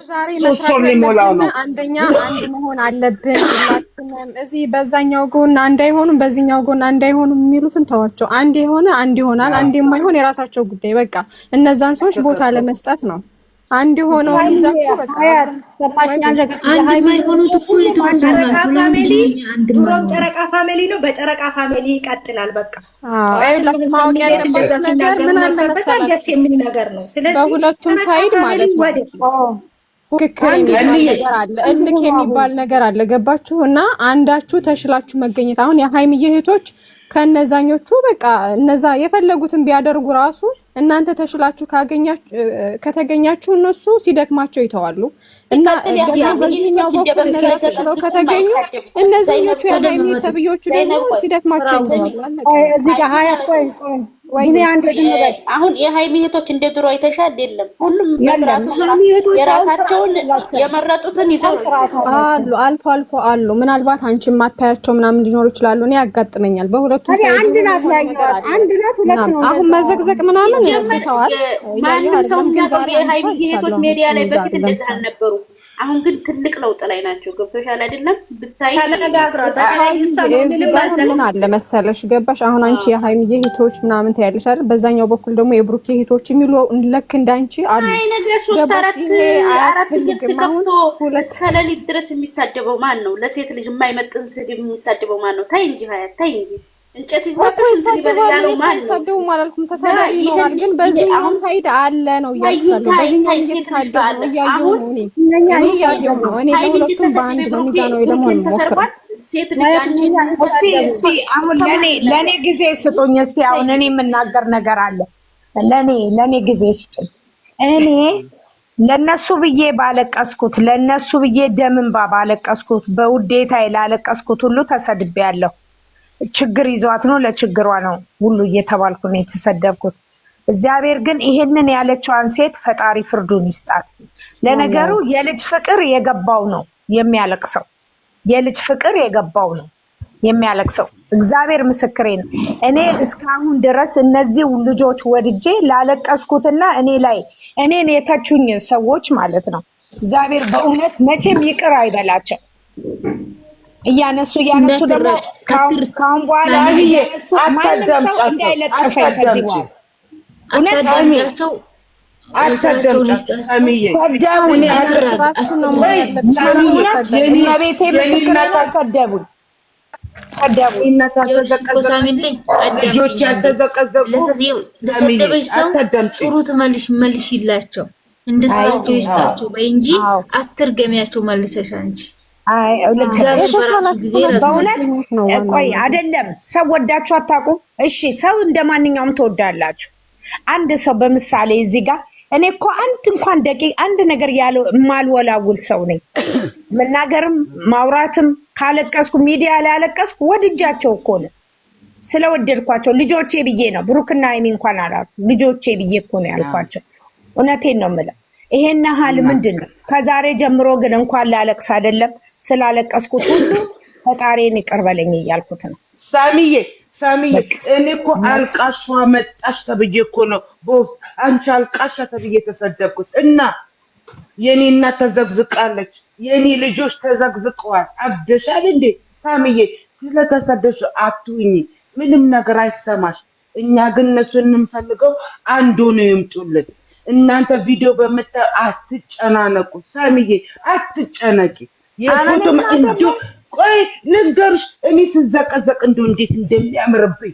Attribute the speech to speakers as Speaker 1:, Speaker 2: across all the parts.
Speaker 1: ዛሬ መስራት ያለብን አንደኛ አንድ መሆን አለብን። ሁላችንም እዚህ በዛኛው ጎን አንድ አይሆኑም፣ በዚህኛው ጎን አንድ አይሆኑም የሚሉትን ተዋቸው። አንድ የሆነ አንድ ይሆናል፣ አንድ የማይሆን የራሳቸው ጉዳይ። በቃ እነዛን ሰዎች ቦታ ለመስጠት ነው። አንድ ሆነው ይዛችሁ በቃ
Speaker 2: አንድ የማይሆኑት እኮ የተወሰኑ ናቸው።
Speaker 3: ድሮም ጨረቃ ፋሚሊ ነው፣ በጨረቃ ፋሚሊ ይቀጥላል። በቃ
Speaker 1: ማወቅ ያለባችሁ ነገር ምን አለ መሰላችሁ፣
Speaker 3: ደስ የሚል ነገር ነው። ስለዚህ
Speaker 1: በሁለቱም ሳይድ ማለት ነው ፍክክር የሚባል ነገር አለ፣ እልክ የሚባል ነገር አለ። ገባችሁ? እና አንዳችሁ ተሽላችሁ መገኘት። አሁን የሃይሚዬ እህቶች ከነዛኞቹ በቃ እነዛ የፈለጉትን ቢያደርጉ ራሱ እናንተ ተሽላችሁ ከተገኛችሁ እነሱ ሲደክማቸው ይተዋሉ። እና በዚህኛው በኩል ተሽለው ከተገኙ እነዚህኞቹ የሃይሚ ተብዮቹ ደግሞ ሲደክማቸው ይተዋሉ።
Speaker 4: እዚህ ጋር ሀያ ወይኔ አንድ
Speaker 5: አሁን የሃይሚ እህቶች እንደ ድሮ አይተሻል? የለም ሁሉም መስራቱ የራሳቸውን የመረጡትን ይዘው
Speaker 1: አሉ። አልፎ አልፎ አሉ። ምናልባት አንቺ ማታያቸው ምናምን ሊኖሩ ይችላሉ። እኔ ያጋጥመኛል በሁለቱም ሳይድ
Speaker 4: አንድ ናት ያየዋት አንድ ናት ሁለት ነው።
Speaker 1: አሁን መዘግዘቅ ምናምን ይተዋል።
Speaker 5: ማንም ሰው የሚያውቀው የሃይሚ እህቶች ሚዲያ ላይ በፊት እንደዛ ነበሩ። አሁን ግን ትልቅ ለውጥ ላይ ናቸው። ገብቶሻል አይደለም? ብታይ
Speaker 3: ተነጋግረው ተቀያዩ ሰሞኑን
Speaker 1: አለ መሰለሽ። ገባሽ? አሁን አንቺ የሃይሚ እህቶች ምናምን ታያለሽ አይደል? በዛኛው በኩል ደግሞ የብሩክ እህቶች የሚሉ ለክ እንዳንቺ አሉ።
Speaker 5: አይ ነገር 3 4 ከፍቶ እስከ ሌሊት ድረስ የሚሳደበው ማን ነው? ለሴት ልጅ የማይመጥን ስድብ የሚሳደበው ማን ነው? ታይ እንጂ ሀያት ታይ እንጂ እንጨት ይወጣው ይበላል ማለት ነው።
Speaker 1: ተሳደቡ ማለትኩም ተሳደቡ ይኖራል። ግን በዚህኛው ሳይድ አለ ነው ያያለው። በዚህኛው እየተሳደቡ ነው ያያዩ ነው። እኔ ያያዩ ነው። እኔ ለሁለቱም በአንድ ነው ሚዛናው ለመሆን ሞክር።
Speaker 5: ሴት ልጅ አንቺ
Speaker 6: እስቲ አሁን ለኔ ጊዜ ስጡኝ። እስቲ አሁን እኔ የምናገር ነገር አለ። ለኔ ጊዜ ስጡኝ። እኔ ለነሱ ብዬ ባለቀስኩት፣ ለነሱ ብዬ ደምንባ ባለቀስኩት፣ በውዴታዬ ላለቀስኩት ሁሉ ተሰድቤያለሁ። ችግር ይዟት ነው ለችግሯ ነው ሁሉ እየተባልኩ ነው የተሰደብኩት። እግዚአብሔር ግን ይሄንን ያለችዋን ሴት ፈጣሪ ፍርዱን ይስጣት። ለነገሩ የልጅ ፍቅር የገባው ነው የሚያለቅሰው። የልጅ ፍቅር የገባው ነው የሚያለቅሰው። እግዚአብሔር ምስክሬ ነው። እኔ እስካሁን ድረስ እነዚህ ልጆች ወድጄ ላለቀስኩትና እኔን የተቹኝ ሰዎች ማለት ነው እግዚአብሔር በእውነት መቼም ይቅር አይበላቸው። እያነሱ ደግሞ ካሁን በኋላ ማንም ሰው እንዳይለጥፈኝ ከዚህ በኋላ እውነት ቤቴ ምስክር ሰደቡኝ።
Speaker 2: ለሰደበች ሰው ጥሩ መልሽ ይላቸው፣ እንደ ስራቸው ይስጣቸው በይ እንጂ አትርገሚያቸው መልሰሽ አንቺ።
Speaker 6: በእውነት ቆይ አይደለም ሰው ወዳችሁ አታውቁም? እሺ ሰው እንደማንኛውም ትወዳላችሁ። አንድ ሰው በምሳሌ እዚህ ጋር እኔ እኮ አንድ ነገር ያለው የማልወላውል ሰው ነኝ። መናገርም ማውራትም ካለቀስኩ ሚዲያ ላይ ያለቀስኩ ወድጃቸው እኮ ነው፣ ስለወደድኳቸው ልጆቼ ብዬ ነው። ብሩክና ሃይሚ እንኳን አላልኩ፣ ልጆቼ ብዬ እኮ ነው ያልኳቸው። እውነቴን ነው የምለው። ይሄን ያህል ምንድነው? ከዛሬ ጀምሮ ግን እንኳን ላለቅስ አይደለም ስላለቀስኩት ሁሉ ፈጣሪን ይቅር በለኝ እያልኩት ነው።
Speaker 7: ሳሚዬ እኔ እኮ አልቃሿ መጣሽ ተብዬ እኮ ነው ቦስ አንቺ አልቃሻ ተብዬ ተሰደብኩት። እና የኔ እናት ተዘግዝቃለች፣ የኔ ልጆች ተዘግዝቀዋል። አብደሻል እንዴ ሳሚዬ? ስለተሰደሽ አትሁኚ፣ ምንም ነገር አይሰማሽ። እኛ ግን እነሱን እንፈልገው አንዱ ነው ይምጡልን። እናንተ ቪዲዮ አትጨናነቁ። ሳሚዬ አትጨነቂ። የፎቶ እንዲሁ ቆይ ልንገርሽ፣ እኔ ስዘቀዘቅ እንዴት እንደሚያምርብኝ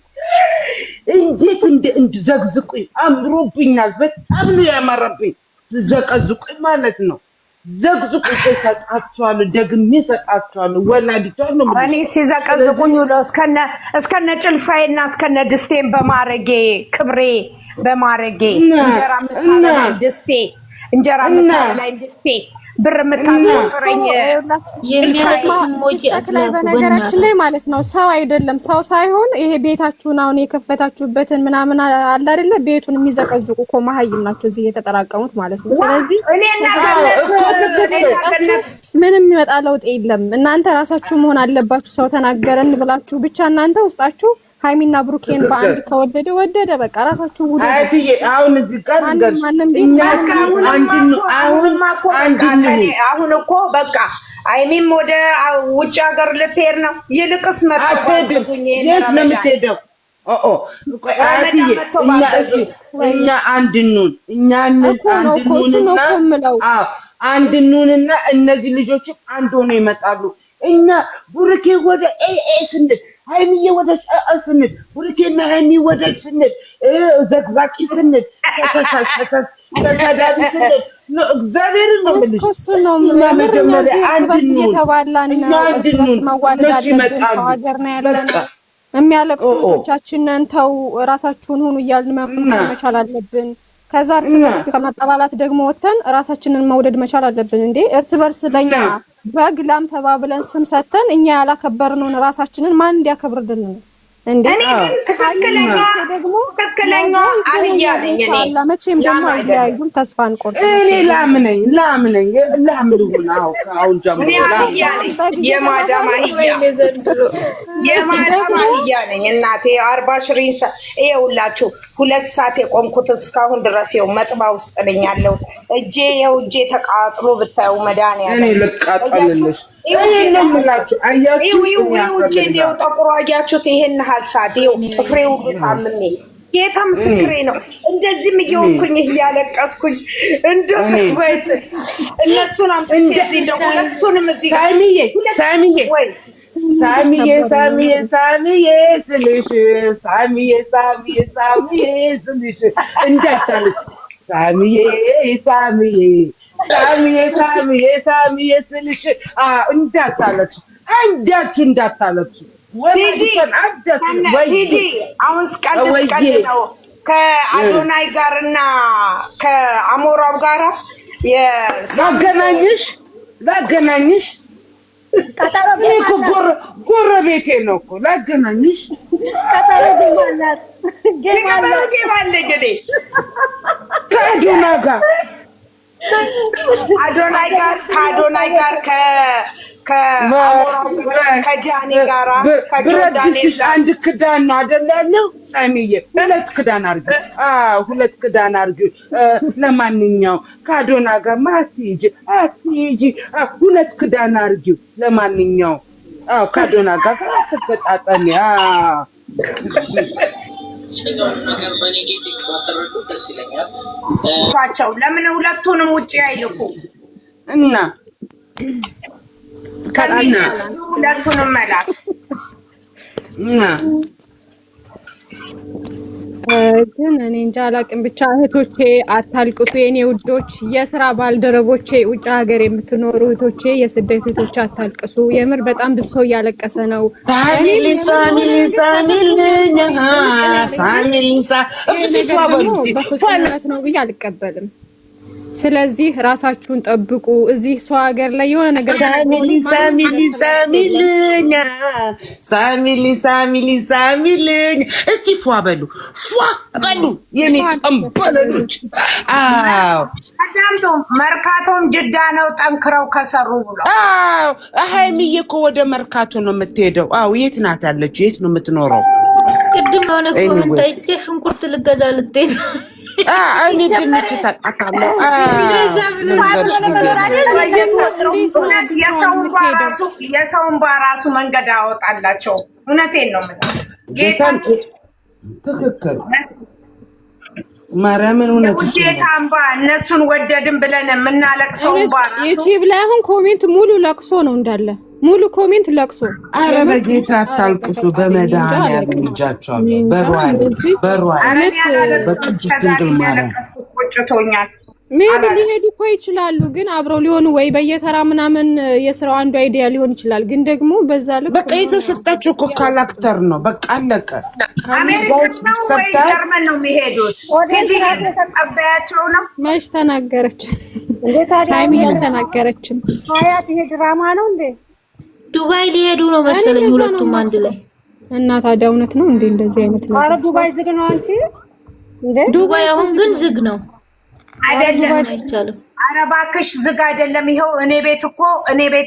Speaker 7: ዘግዝቁኝ አምሮብኛል። በጣም ነው ያማረብኝ ስዘቀዝቁኝ ማለት ነው። ዘግዝቁኝ እሰጣቸዋለሁ፣ ደግሜ እሰጣቸዋለሁ። ወላዲቷን ነው
Speaker 6: እኔ ሲዘቀዝቁኝ ውሎ እስከነ ጭልፋዬና እስከነ ድስቴን በማረጌ ክብሬ በማረጌ እንጀራ ምታበላኝ ድስቴ ብር ምታስቆጥረኝ
Speaker 1: ላይ በነገራችን ላይ ማለት ነው። ሰው አይደለም ሰው ሳይሆን ይሄ ቤታችሁን አሁን የከፈታችሁበትን ምናምን አለ አይደለ? ቤቱን የሚዘቀዝቁ እኮ መሀይም ናቸው እዚህ የተጠራቀሙት ማለት ነው። ስለዚህ ምንም የሚመጣ ለውጥ የለም። እናንተ ራሳችሁ መሆን አለባችሁ። ሰው ተናገረን ብላችሁ ብቻ እናንተ ውስጣችሁ ሃይሚና ብሩኬን በአንድ ከወደደ ወደደ በቃ ራሳችሁ ውደዱ።
Speaker 7: አትዬ አሁን እዚህ ጋር
Speaker 6: አሁን እኮ በቃ ሃይሚም ወደ ውጭ ሀገር ልትሄድ ነው። ይልቅስ መጥቶ
Speaker 7: የት ነው የምትሄደው? እኛ አንድኑን አንድኑንና እነዚህ ልጆችም አንድ ሆነው ይመጣሉ። እኛ ቡርኬ ወደ ኤኤ ስንል ሃይሚዬ ወደ ስንል ቡርኬና ሃይሚ ወደ ስንል ዘግዛቂ ስንል ተሳዳቢ ስንል እግዚአብሔርን ነው የምልሽ።
Speaker 1: መጀመሪያ አንድኑን የሚያለቅሱ እህቶቻችንን ተው ራሳችሁን ሁኑ እያልን መምከር መቻል አለብን። ከዛ እርስ በርስ ከመጠላላት ደግሞ ወተን ራሳችንን መውደድ መቻል አለብን። እንዴ እርስ በርስ ለኛ በግ ላም ተባብለን ስም ሰተን እኛ ያላከበርነውን ራሳችንን ማን እንዲያከብርልን ነው እንዴ?
Speaker 6: እኔ ግን ትክክለኛ አህያ ነኝ። እኔ
Speaker 1: መቼም ደግሞ አይያዩም፣ ተስፋ አንቆርጥ።
Speaker 7: እኔ ላምነኝ ላምልሁን አሁን ጀምሮ
Speaker 6: የማዳም አህያ ነኝ እናቴ። 40 ሽሪን ይኸውላችሁ 2 ሰዓት የቆምኩት እስካሁን ድረስ ይኸው መጥባ ውስጥ ነኝ ያለው። እጄ ተቃጥሎ ብታዩ መድኃኒዓለም
Speaker 7: እኔ ልቃጠልልሽ ይሄንምላችሁ አያችሁ
Speaker 6: ይሄው ጠቁሮ አያችሁት። ይሄን ሀልሳት ይሄው ጥፍሬው ታምሜ ጌታ ምስክሬ ነው። እንደዚህም እየወኩኝ እያለቀስኩኝ እንደው ወይት እነሱን አምጥቼ እዚህ እንደው ሁለቱንም እዚህ ሳሚዬ ስልሽ እንዳታለሽ ሳሚዬ ስልሽ እንዳታለሽ እንዳታለሽ ሂጂ አሁን ስቀልድ ነው ከአዶናይ ጋርና ከአሞራው ጋር ላገናኝሽ ጎረቤቴ ነው እኮ ላገናኝሽ። ከአዶናይ ጋር ከጃኒ ጋራ ከጆርዳኔ አንድ ክዳን ነው አይደል ያለው? ሳሚዬ ሁለት ክዳን አድርጊ። ለማንኛውም ከአዶና ጋር አትሂጂ ሁለት ክዳን አድርጊው። ለማንኛውም ከአዶና ጋር አትገጣጠሚ። ለምን ሁለቱንም ውጪ አይልኩ እና ሁለቱንም መላክ
Speaker 1: ግን እኔ እንጃ አላቅም። ብቻ እህቶቼ አታልቅሱ የኔ ውዶች፣ የስራ ባልደረቦቼ፣ ውጭ ሀገር የምትኖሩ እህቶቼ፣ የስደት እህቶቼ አታልቅሱ። የምር በጣም ብዙ ሰው እያለቀሰ ነው። በፍጹምነት ነው ብዬ አልቀበልም። ስለዚህ ራሳችሁን ጠብቁ። እዚህ ሰው ሀገር ላይ የሆነ ነገር
Speaker 7: ሳሚልኝ እስቲ ፏ በሉ የኔ ጠንበለሎች።
Speaker 6: አዳምጦ መርካቶም ጅዳ ነው ጠንክረው ከሰሩ ብሎ
Speaker 7: ሃይሚዬ እኮ ወደ መርካቶ ነው የምትሄደው። የት ናት ያለችው? የት ነው የምትኖረው?
Speaker 2: ቅድም የሆነ ኮሜንት አይቼ ሽንኩርት ልገዛ ልትሄድ ነው።
Speaker 7: እኔ ድንች እሰጣታለሁ።
Speaker 6: የሰውን በራሱ መንገድ አወጣላቸው። እውነቴን ነው ጌታን
Speaker 7: ትክክል ማርያምን እውነትሽ ነው።
Speaker 6: ጌታንባ እነሱን ወደድን ብለን የምናለቅሰው ባራሱ
Speaker 1: ዩቲዩብ ላይ አሁን ኮሜንት ሙሉ ለቅሶ ነው እንዳለ ሙሉ ኮሜንት ለቅሶ።
Speaker 7: አረ በጌታ አታልቅሱ። በመድኃኒዓለም ልጃቸዋለሁ በቅድስት ድንግል ማርያም
Speaker 6: ቆጭቶኛል።
Speaker 1: ሜቢ ሊሄዱ እኮ ይችላሉ፣ ግን አብረው ሊሆኑ ወይ በየተራ ምናምን የስራው አንዱ አይዲያ ሊሆን ይችላል። ግን ደግሞ በዛ ልክ
Speaker 7: በቃ የተሰጣችሁ እኮ ካራክተር ነው። በቃ አለቀ።
Speaker 6: አሜሪካ ነው ወይ ጀርመን ነው የሚሄዱት? ቲጂ ተቀበያቸው ነው።
Speaker 1: መች ተናገረች? ሃይሚ ያልተናገረችም።
Speaker 4: ሀያት ይሄ ድራማ ነው እንዴ?
Speaker 2: ዱባይ ሊሄዱ ነው መሰለኝ ሁለቱም አንድ ላይ።
Speaker 1: እና ታዲያ እውነት ነው እንዴ እንደዚህ አይነት ነው?
Speaker 4: አረ ዱባይ ዝግ ነው አንቺ እንዴ?
Speaker 2: ዱባይ አሁን ግን ዝግ ነው።
Speaker 6: አይደለም
Speaker 2: አይቻልም።
Speaker 6: ኧረ እባክሽ ዝግ አይደለም። ይኸው እኔ ቤት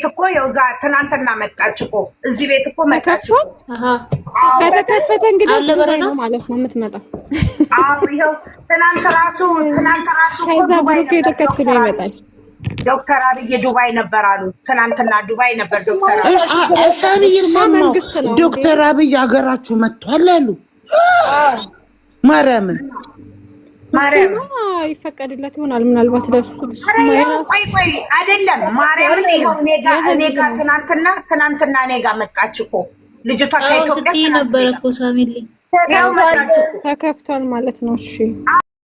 Speaker 6: እኮ ይኸው ትናንትና መጣች እኮ እዚህ ቤት እኮ መጣች እኮ።
Speaker 1: ከተከፈተ እንግዲህ ዱባይ ነው ማለት ነው የምትመጣው።
Speaker 6: አዎ ይኸው ትናንት ራሱ እኮ ዱባይ ተከትሎ ይመጣል። ዶክተር አብይ ዱባይ ነበር አሉ። ትናንትና ዱባይ ነበር ዶክተር አብይ።
Speaker 7: ሳሚዬ ሰማሁ ዶክተር አብይ ሀገራችሁ መጥቷል አሉ። ማርያምን
Speaker 1: ይፈቀድለት ይሆናል ምናልባት ለሱ።
Speaker 6: ቆይ አይደለም ማርያምን ይኸው እኔ ጋር ትናንትና እኔ ጋር መጣች እኮ ልጅቷ ከኢትዮጵያ
Speaker 2: ነበር እኮ ሳሚሊ
Speaker 6: ያው መጣች እኮ
Speaker 1: ተከፍቷል ማለት ነው። እሺ